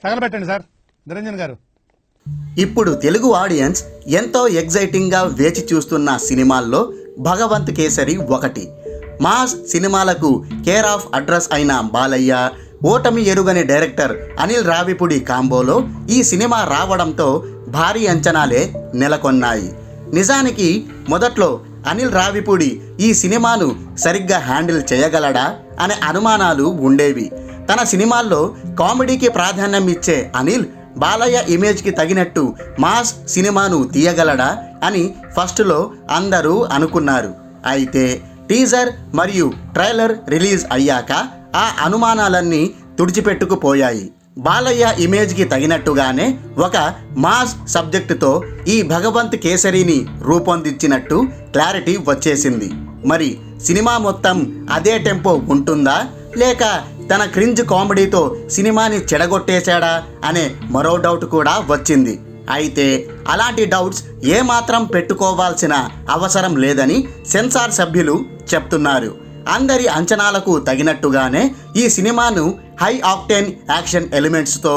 తగలబెట్టండి sir Niranjan గారు. ఇప్పుడు Telugu audience ఎంతో ఎగ్జైటింగ్గా వేచి చూస్తున్న సినిమాల్లో భగవంత్ కేసరి ఒకటి. మాస్ సినిమాలకు కేర్ ఆఫ్ అడ్రస్ అయిన బాలయ్య, ఓటమి ఎరుగని డైరెక్టర్ అనిల్ రావిపూడి కాంబోలో ఈ సినిమా రావడంతో భారీ అంచనాలే నెలకొన్నాయి. నిజానికి మొదట్లో అనిల్ రావిపూడి ఈ సినిమాను సరిగ్గా హ్యాండిల్ చేయగలడా అనే అనుమానాలు ఉండేవి. తన సినిమాల్లో కామెడీకి ప్రాధాన్యం ఇచ్చే అనిల్ బాలయ్య ఇమేజ్కి తగినట్టు మాస్ సినిమాను తీయగలడా అని ఫస్ట్లో అందరూ అనుకున్నారు. అయితే టీజర్ మరియు ట్రైలర్ రిలీజ్ అయ్యాక ఆ అనుమానాలన్నీ తుడిచిపెట్టుకుపోయాయి. బాలయ్య ఇమేజ్కి తగినట్టుగానే ఒక మాస్ సబ్జెక్టుతో ఈ భగవంత్ కేసరిని రూపొందించినట్టు క్లారిటీ వచ్చేసింది. మరి సినిమా మొత్తం అదే టెంపో ఉంటుందా, లేక తన క్రింజ్ కామెడీతో సినిమాని చెడగొట్టేశాడా అనే మరో డౌట్ కూడా వచ్చింది. అయితే అలాంటి డౌట్స్ ఏమాత్రం పెట్టుకోవాల్సిన అవసరం లేదని సెన్సార్ సభ్యులు చెప్తున్నారు. అందరి అంచనాలకు తగినట్టుగానే ఈ సినిమాను హై ఆక్టేన్ యాక్షన్ ఎలిమెంట్స్తో,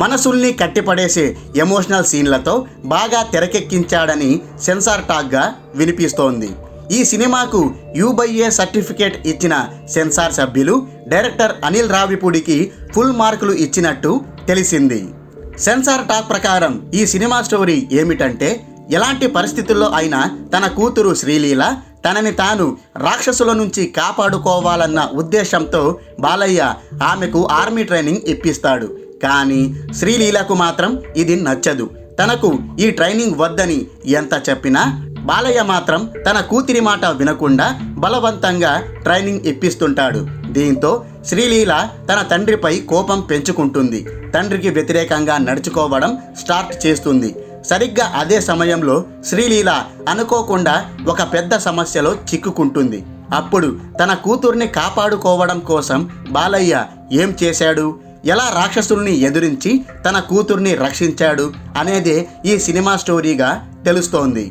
మనసుల్ని కట్టిపడేసే ఎమోషనల్ సీన్లతో బాగా తెరకెక్కించాడని సెన్సార్ టాక్గా వినిపిస్తోంది. ఈ సినిమాకు యూబైఏ సర్టిఫికేట్ ఇచ్చిన సెన్సార్ సభ్యులు డైరెక్టర్ అనిల్ రావిపూడికి ఫుల్ మార్కులు ఇచ్చినట్టు తెలిసింది. సెన్సార్ టాక్ ప్రకారం ఈ సినిమా స్టోరీ ఏమిటంటే, ఎలాంటి పరిస్థితుల్లో అయినా తన కూతురు శ్రీలీల తనని తాను రాక్షసుల నుంచి కాపాడుకోవాలన్న ఉద్దేశంతో బాలయ్య ఆమెకు ఆర్మీ ట్రైనింగ్ ఇప్పిస్తాడు. కానీ శ్రీలీలకు మాత్రం ఇది నచ్చదు. తనకు ఈ ట్రైనింగ్ వద్దని ఎంత చెప్పినా బాలయ్య మాత్రం తన కూతురి మాట వినకుండా బలవంతంగా ట్రైనింగ్ ఇప్పిస్తుంటాడు. దీంతో శ్రీలీల తన తండ్రిపై కోపం పెంచుకుంటుంది. తండ్రికి వ్యతిరేకంగా నడుచుకోవడం స్టార్ట్ చేస్తుంది. సరిగ్గా అదే సమయంలో శ్రీలీల అనుకోకుండా ఒక పెద్ద సమస్యలో చిక్కుకుంటుంది. అప్పుడు తన కూతుర్ని కాపాడుకోవడం కోసం బాలయ్య ఏం చేశాడు, ఎలా రాక్షసుల్ని ఎదిరించి తన కూతుర్ని రక్షించాడు అనేదే ఈ సినిమా స్టోరీగా తెలుస్తోంది.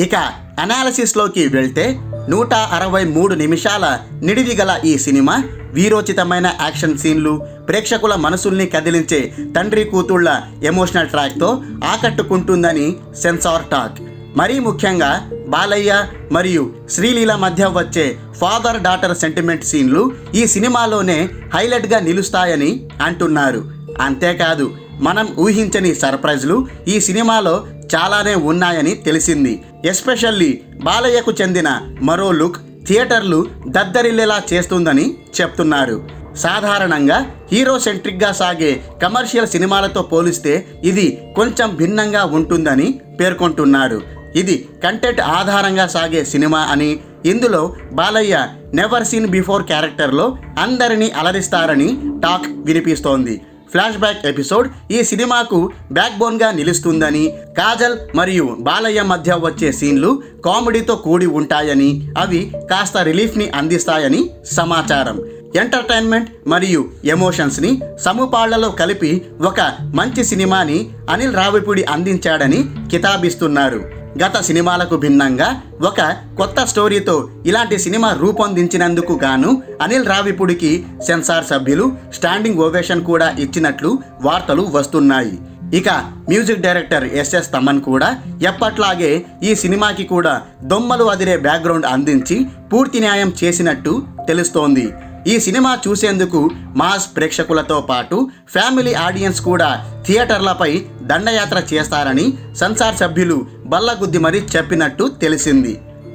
ఇక అనాలిసిస్లోకి వెళ్తే 163 నిమిషాల నిడివి గల ఈ సినిమా వీరోచితమైన యాక్షన్ సీన్లు, ప్రేక్షకుల మనసుల్ని కదిలించే తండ్రి కూతుళ్ల ఎమోషనల్ ట్రాక్తో ఆకట్టుకుంటుందని సెన్సార్ టాక్. మరీ ముఖ్యంగా బాలయ్య మరియు శ్రీలీల మధ్య వచ్చే ఫాదర్ డాటర్ సెంటిమెంట్ సీన్లు ఈ సినిమాలోనే హైలైట్గా నిలుస్తాయని అంటున్నారు. అంతేకాదు, మనం ఊహించని సర్ప్రైజ్లు ఈ సినిమాలో చాలానే ఉన్నాయని తెలిసింది. ఎస్పెషల్లీ బాలయ్యకు చెందిన మరో లుక్ థియేటర్లు దద్దరిల్లేలా చేస్తుందని చెప్తున్నారు. సాధారణంగా హీరో సెంట్రిక్గా సాగే కమర్షియల్ సినిమాలతో పోలిస్తే ఇది కొంచెం భిన్నంగా ఉంటుందని పేర్కొంటున్నారు. ఇది కంటెంట్ ఆధారంగా సాగే సినిమా అని, ఇందులో బాలయ్య నెవర్ సీన్ బిఫోర్ క్యారెక్టర్లో అందరినీ అలరిస్తారని టాక్ వినిపిస్తోంది. ఫ్లాష్ బ్యాక్ ఎపిసోడ్ ఈ సినిమాకు బ్యాక్ బోన్గా నిలుస్తుందని, కాజల్ మరియు బాలయ్య మధ్య వచ్చే సీన్లు కామెడీతో కూడి ఉంటాయని, అవి కాస్త రిలీఫ్ని అందిస్తాయని సమాచారం. ఎంటర్టైన్మెంట్ మరియు ఎమోషన్స్ని సముపాళ్లలో కలిపి ఒక మంచి సినిమాని అనిల్ రావిపూడి అందించాడని కితాబిస్తున్నారు. గత సినిమాలకు భిన్నంగా ఒక కొత్త స్టోరీతో ఇలాంటి సినిమా రూపొందించినందుకు గాను అనిల్ రావిపూడికి సెన్సార్ సభ్యులు స్టాండింగ్ ఓవేషన్ కూడా ఇచ్చినట్లు వార్తలు వస్తున్నాయి. ఇక మ్యూజిక్ డైరెక్టర్ ఎస్ఎస్ తమన్ కూడా ఎప్పట్లాగే ఈ సినిమాకి కూడా దొమ్మలు అదిరే బ్యాక్గ్రౌండ్ అందించి పూర్తి న్యాయం చేసినట్టు తెలుస్తోంది. ఈ సినిమా చూసేందుకు మాస్ ప్రేక్షకులతో పాటు ఫ్యామిలీ ఆడియన్స్ కూడా థియేటర్లపై దండయాత్ర చేస్తారని సెన్సార్ సభ్యులు బల్లగుద్ది మరీ చెప్పినట్టు తెలిసింది.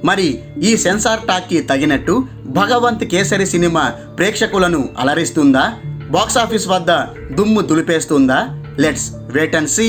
మరి ఈ సెన్సార్ టాక్కి తగినట్టు భగవంత్ కేసరి సినిమా ప్రేక్షకులను అలరిస్తుందా, బాక్సాఫీస్ వద్ద దుమ్ము దులిపేస్తుందా? Let's wait and see.